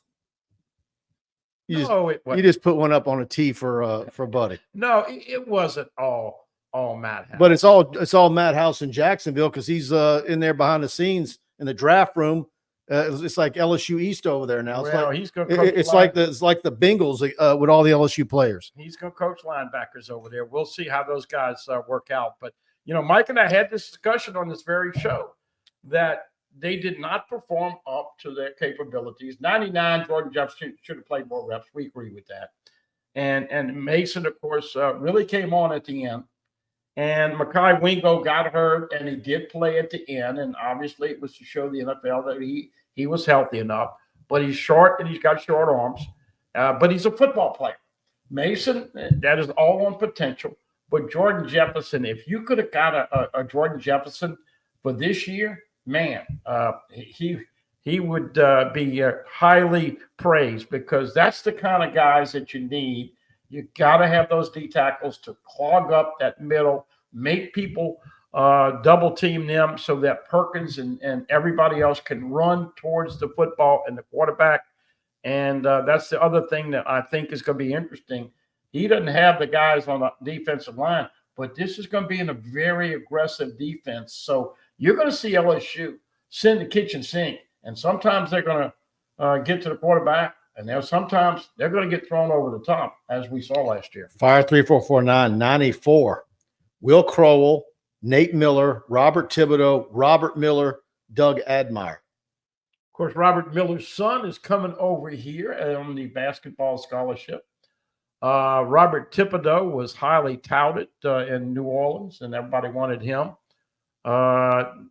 S2: You just put one up on a tee for Buddy.
S3: No, it wasn't all Matt House.
S2: But it's all Matt House in Jacksonville because he's in there behind the scenes in the draft room. It's like LSU East over there now. It's like the Bengals with all the LSU players.
S3: He's going to coach linebackers over there. We'll see how those guys work out. But Mike and I had this discussion on this very show that they did not perform up to their capabilities. 99, Jordan Jefferson should have played more reps. We agree with that. And Mason, of course, really came on at the end. And Mekhi Wingo got hurt, and he did play at the end. And obviously, it was to show the NFL that he was healthy enough. But he's short, and he's got short arms. But he's a football player. Mason, that is all on potential. But Jordan Jefferson, if you could have got a Jordan Jefferson for this year, man, he would be highly praised, because that's the kind of guys that you need. You got to have those D tackles to clog up that middle, make people double team them so that Perkins and everybody else can run towards the football and the quarterback. And that's the other thing that I think is going to be interesting. He doesn't have the guys on the defensive line, but this is going to be in a very aggressive defense. So you're going to see LSU send the kitchen sink, and sometimes they're going to get to the quarterback, and sometimes they're going to get thrown over the top, as we saw last year.
S2: Fire 3449 94. Will Crowell, Nate Miller, Robert Thibodeau, Robert Miller, Doug Admire.
S3: Of course, Robert Miller's son is coming over here on the basketball scholarship. Robert Thibodeau was highly touted in New Orleans, and everybody wanted him.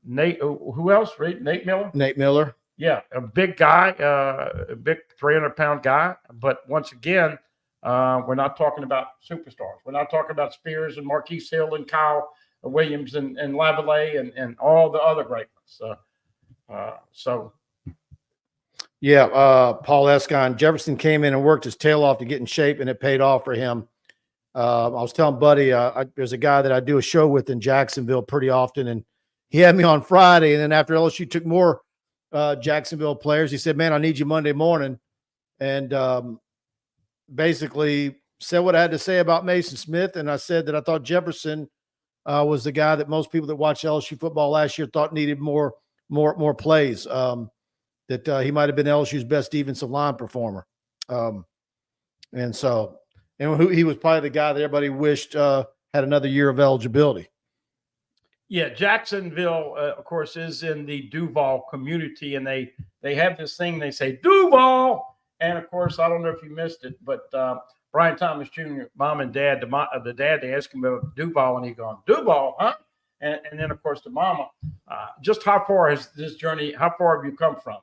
S3: Nate, who else? Right? Nate Miller?
S2: Nate Miller.
S3: Yeah, a big guy, a big 300-pound guy. But once again, we're not talking about superstars. We're not talking about Spears and Marquise Hill and Kyle Williams and Lavallee and all the other great ones.
S2: Paul Escon. Jefferson came in and worked his tail off to get in shape, and it paid off for him. I was telling Buddy, there's a guy that I do a show with in Jacksonville pretty often, and he had me on Friday. And then after LSU took more Jacksonville players, he said, "Man, I need you Monday morning," and basically said what I had to say about Mason Smith. And I said that I thought Jefferson was the guy that most people that watched LSU football last year thought needed more plays. That he might have been LSU's best defensive line performer. And he was probably the guy that everybody wished had another year of eligibility.
S3: Yeah, Jacksonville, of course, is in the Duval community, and they have this thing, they say, Duval. And, of course, I don't know if you missed it, but Brian Thomas Jr., mom and dad, the dad, they asked him about Duval, and he going, Duval, huh? And then, of course, the mama, just how far has this journey, how far have you come from?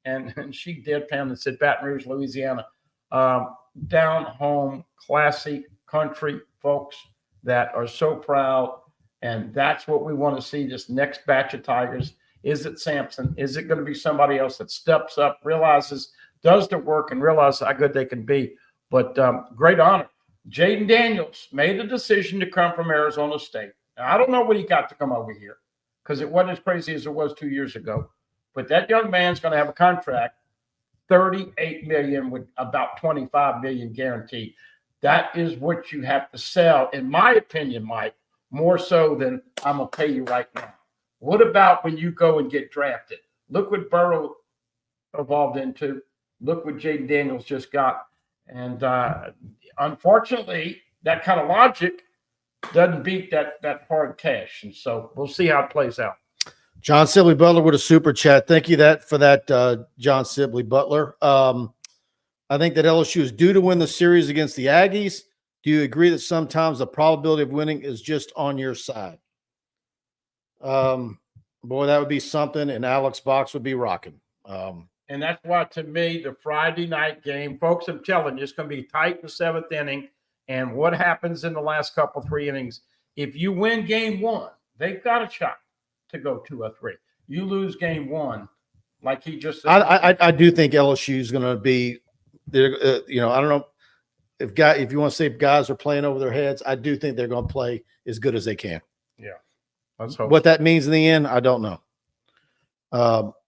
S3: And she deadpan and said, Baton Rouge, Louisiana. Down home, classy country folks that are so proud. And that's what we want to see this next batch of Tigers. Is it Sampson? Is it going to be somebody else that steps up, realizes, does the work, and realizes how good they can be? But great honor. Jaden Daniels made a decision to come from Arizona State. Now, I don't know what he got to come over here because it wasn't as crazy as it was 2 years ago. But that young man's going to have a contract, $38 million with about $25 million guaranteed. That is what you have to sell, in my opinion, Mike, more so than I'm going to pay you right now. What about when you go and get drafted? Look what Burrow evolved into. Look what Jaden Daniels just got. And unfortunately, that kind of logic doesn't beat that hard cash. And so we'll see how it plays out.
S2: John Sibley Butler with a super chat. Thank you for that, John Sibley Butler. I think that LSU is due to win the series against the Aggies. Do you agree that sometimes the probability of winning is just on your side? Boy, that would be something, and Alex Box would be rocking.
S3: And that's why, to me, the Friday night game, folks, I'm telling you, it's going to be tight in the seventh inning. And what happens in the last couple, 3 innings, if you win game one, they've got a shot to go 2 or 3. You lose game one, like he just said.
S2: I do think LSU is going to be there. I don't know if you want to say if guys are playing over their heads, I do think they're going to play as good as they can.
S3: Yeah, let's hope.
S2: What that means in the end, I don't know.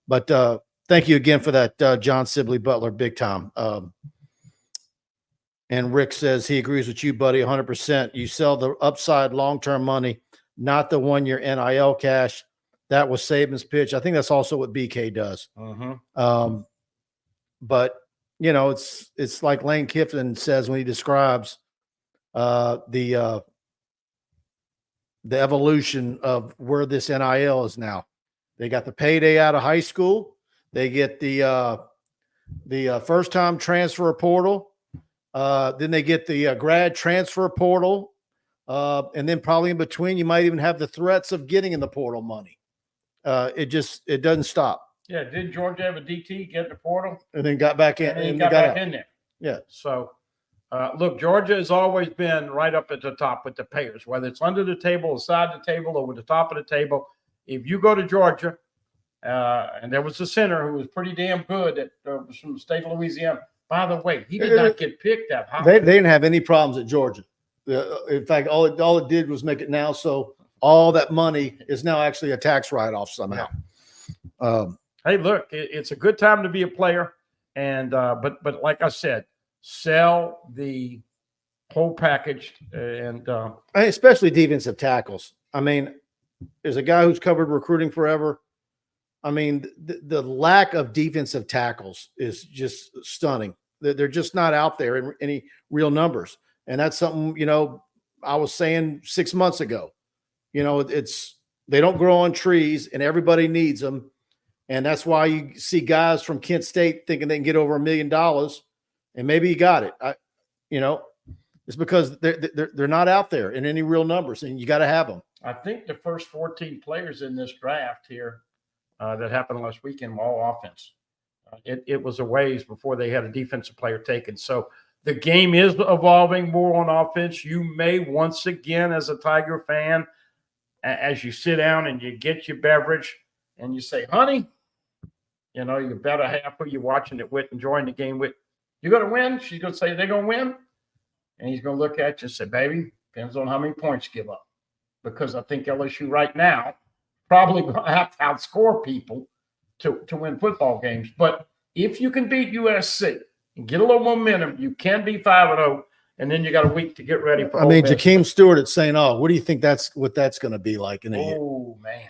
S2: But thank you again for that, John Sibley Butler, big time. And Rick says he agrees with you, buddy, 100%. You sell the upside long-term money, not the 1-year NIL cash. That was Saban's pitch. I think that's also what BK does.
S3: Mm-hmm.
S2: But it's like Lane Kiffin says when he describes the evolution of where this NIL is now. They got the payday out of high school. They get the first-time transfer portal. Then they get the grad transfer portal. And then probably in between, you might even have the threats of getting in the portal money. It doesn't stop.
S3: Yeah, did Georgia have a DT get in the portal?
S2: And then got back in.
S3: And then got back in there.
S2: Yeah.
S3: So, look, Georgia has always been right up at the top with the payers, whether it's under the table, aside the table, or with the top of the table. If you go to Georgia, and there was a center who was pretty damn good was from the state of Louisiana. By the way, he did not get picked that high.
S2: They didn't have any problems at Georgia. In fact, all it did was make it now so all that money is now actually a tax write-off somehow.
S3: Hey, look, it's a good time to be a player. And but like I said, sell the whole package, and
S2: especially defensive tackles. I mean, there's a guy who's covered recruiting forever. I mean, the lack of defensive tackles is just stunning. They're just not out there in any real numbers. And that's something, you know, I was saying 6 months ago. You know, they don't grow on trees, and everybody needs them. And that's why you see guys from Kent State thinking they can get over $1 million, and maybe you got it. You know, it's because they're not out there in any real numbers, and you got to have them.
S3: I think the first 14 players in this draft here that happened last weekend were all offense. It was a ways before they had a defensive player taken. So the game is evolving more on offense. You may once again, as a Tiger fan, as you sit down and you get your beverage and you say, honey, you know, you better half who you're watching it with, enjoying the game with, you're going to win? She's going to say they're going to win? And he's going to look at you and say, baby, depends on how many points you give up. Because I think LSU right now probably going to have to outscore people to win football games. But if you can beat USC and get a little momentum, you can be 5-0, and then you got a week to get ready for.
S2: I mean, Jakeem Stewart at St. Aug. What do you think that's going to be like in a year?
S3: Oh man!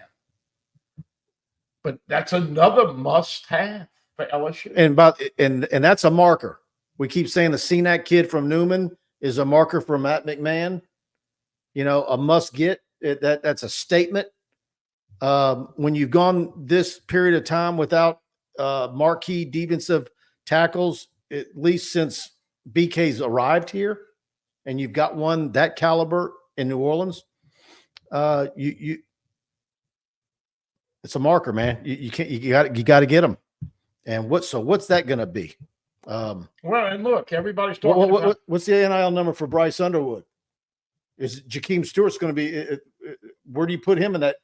S3: But that's another must-have for LSU.
S2: And that's a marker. We keep saying the CNAC kid from Newman is a marker for Matt McMahon. You know, a must-get. That's a statement. When you've gone this period of time without marquee defensive tackles, at least since BK's arrived here, and you've got one that caliber in New Orleans, it's a marker, man. You got to get them. And what's that going to be?
S3: Well, and look, everybody's talking about
S2: what's the NIL number for Bryce Underwood? Is Jakeem Stewart's going to be? Where do you put him in that?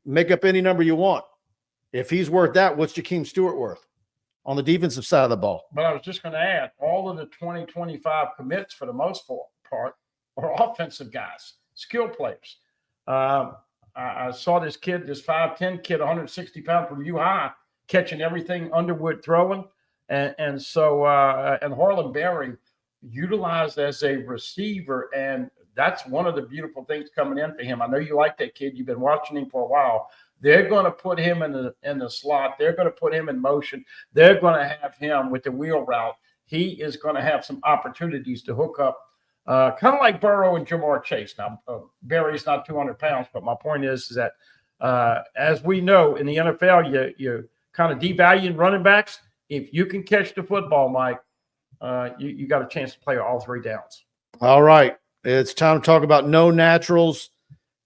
S2: Make up any number you want. If he's worth that, what's Jakeem Stewart worth on the defensive side of the ball?
S3: But I was just going to add, all of the 2025 commits for the most part are offensive guys, skill players. I saw this kid, this 5'10" kid, 160 pounds from U-High, catching everything Underwood throwing. And so Harlan Berry utilized as a receiver, and that's one of the beautiful things coming in for him. I know you like that kid. You've been watching him for a while. They're going to put him in the slot. They're going to put him in motion. They're going to have him with the wheel route. He is going to have some opportunities to hook up, kind of like Burrow and Jamar Chase. Now, Berry's not 200 pounds, but my point is that as we know in the NFL, you kind of devaluing running backs. If you can catch the football, Mike, you got a chance to play all three downs.
S2: All right. It's time to talk about KnowNaturals.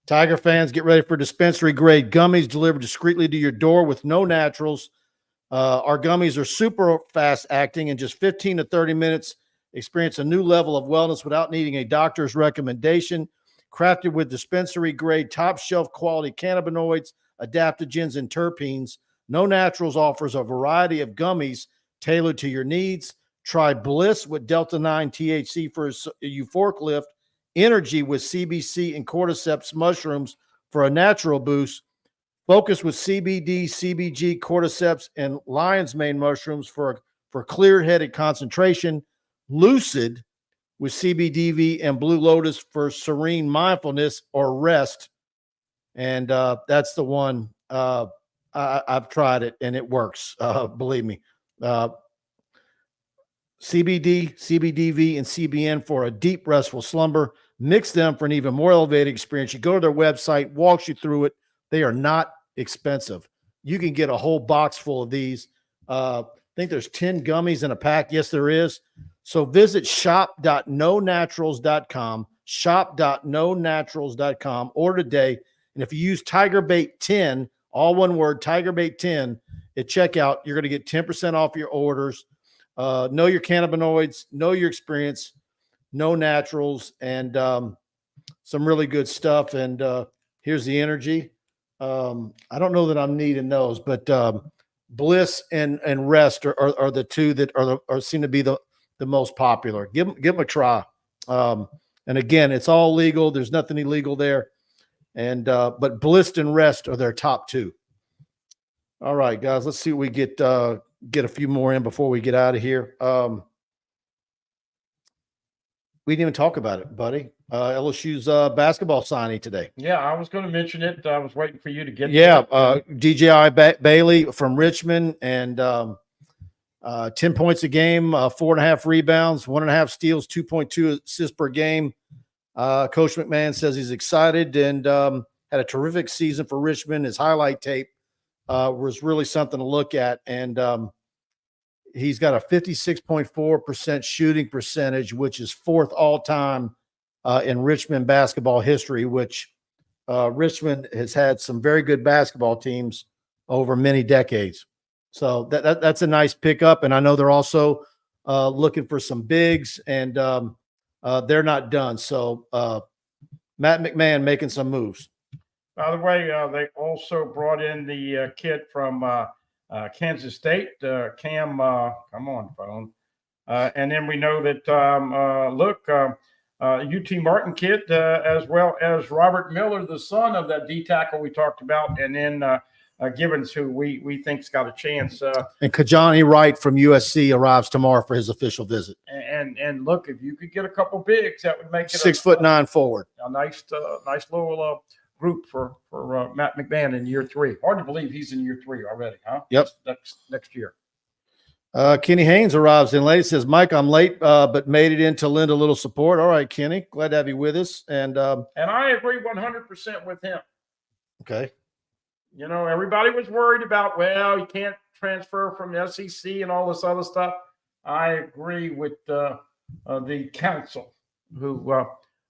S2: Tiger fans, get ready for dispensary grade gummies delivered discreetly to your door with KnowNaturals. Our gummies are super fast acting. In just 15 to 30 minutes, experience a new level of wellness without needing a doctor's recommendation. Crafted with dispensary grade, top shelf quality cannabinoids, adaptogens, and terpenes, KnowNaturals offers a variety of gummies tailored to your needs. Try BLISS with Delta-9 THC for a euphoric lift, Energy with CBC and cordyceps mushrooms for a natural boost, Focus with CBD, CBG, cordyceps, and lion's mane mushrooms for clear-headed concentration, LUCID with CBDV and blue lotus for serene mindfulness or rest. And that's the one. I've tried it and it works. Believe me. CBD, CBDV, and CBN for a deep, restful slumber. Mix them for an even more elevated experience. You go to their website, walks you through it. They are not expensive. You can get a whole box full of these. I think there's 10 gummies in a pack. Yes, there is. So visit shop.knownaturals.com, shop.knownaturals.com. Order today. And if you use TigerBait 10, all one word, TigerBait 10, at checkout, you're going to get 10% off your orders. Know your cannabinoids, know your experience, KnowNaturals, and some really good stuff. And here's the energy. I don't know that I'm needing those, but Bliss and Rest are the two that are seem to be the most popular. Give them a try. And again, it's all legal. There's nothing illegal there. And but BLISS and Rest are their top two. All right, guys, let's see what we get a few more in before we get out of here. We didn't even talk about it, buddy. LSU's basketball signing today.
S3: Yeah, I was going to mention it. I was waiting for you to get
S2: DJI Bailey from Richmond, and 10 points a game, 4.5 rebounds, 1.5 steals, 2.2 assists per game. Coach McMahon says he's excited and had a terrific season for Richmond. His highlight tape was really something to look at. And he's got a 56.4% shooting percentage, which is fourth all-time in Richmond basketball history, which Richmond has had some very good basketball teams over many decades. So that's a nice pickup. And I know they're also looking for some bigs, and they're not done. So Matt McMahon making some moves.
S3: By the way, they also brought in the kid from Kansas State, Cam. Come on, phone. And then we know that UT Martin kid, as well as Robert Miller, the son of that D tackle we talked about, and then Gibbons, who we think's got a chance.
S2: And Kajani Wright from USC arrives tomorrow for his official visit.
S3: And look, if you could get a couple bigs, that would make it
S2: 6'9" forward.
S3: A nice little group for Matt McMahon in year 3. Hard to believe he's in year 3 already, huh?
S2: Yep.
S3: Next year.
S2: Kenny Haynes arrives in late. He says, Mike, I'm late, but made it in to lend a little support. All right, Kenny, glad to have you with us. And
S3: I agree 100% with him.
S2: Okay.
S3: You know, everybody was worried about, well, you can't transfer from the SEC and all this other stuff. I agree with the council, who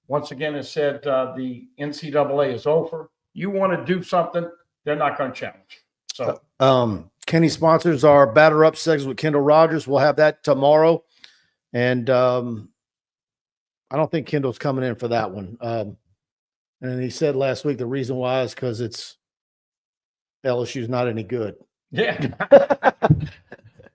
S3: once again has said the NCAA is over. You want to do something, they're not going to challenge. So,
S2: Kenny sponsors our Batter Up segments with Kendall Rogers. We'll have that tomorrow. And I don't think Kendall's coming in for that one. And he said last week the reason why is because it's LSU's not any good.
S3: Yeah.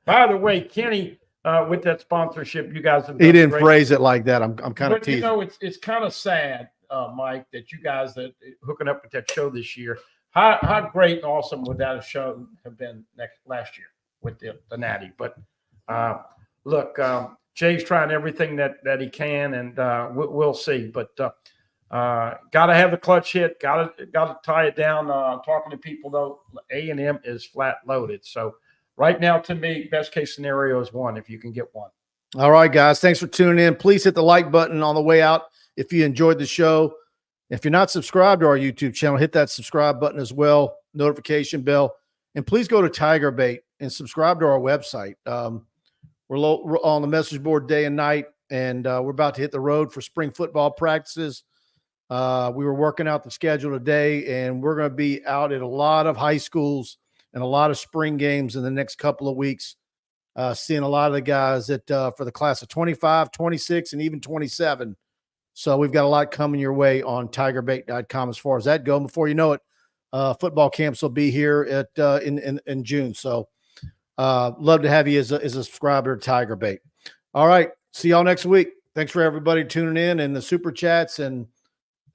S3: By the way, Kenny, with that sponsorship, you guys have done
S2: he didn't
S3: great.
S2: Phrase it like that. I'm kind of teasing.
S3: You know, it's kind of sad, Mike, that you guys that hooking up with that show this year. How great and awesome would that show have been last year with the Natty? But look, Jay's trying everything that he can, and we'll see. But got to have the clutch hit. Got to tie it down. Talking to people though, A&M is flat loaded. So right now, to me, best case scenario is 1 if you can get 1.
S2: All right, guys. Thanks for tuning in. Please hit the like button on the way out if you enjoyed the show. If you're not subscribed to our YouTube channel, hit that subscribe button as well, notification bell, and please go to TigerBait and subscribe to our website. We're on the message board day and night, and we're about to hit the road for spring football practices. We were working out the schedule today, and we're going to be out at a lot of high schools and a lot of spring games in the next couple of weeks, seeing a lot of the guys that for the class of 25, 26, and even 27. So we've got a lot coming your way on tigerbait.com as far as that goes. Before you know it, football camps will be here in June. So love to have you as a subscriber to TigerBait. All right. See y'all next week. Thanks for everybody tuning in and the super chats, and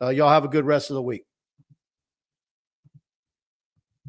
S2: y'all have a good rest of the week.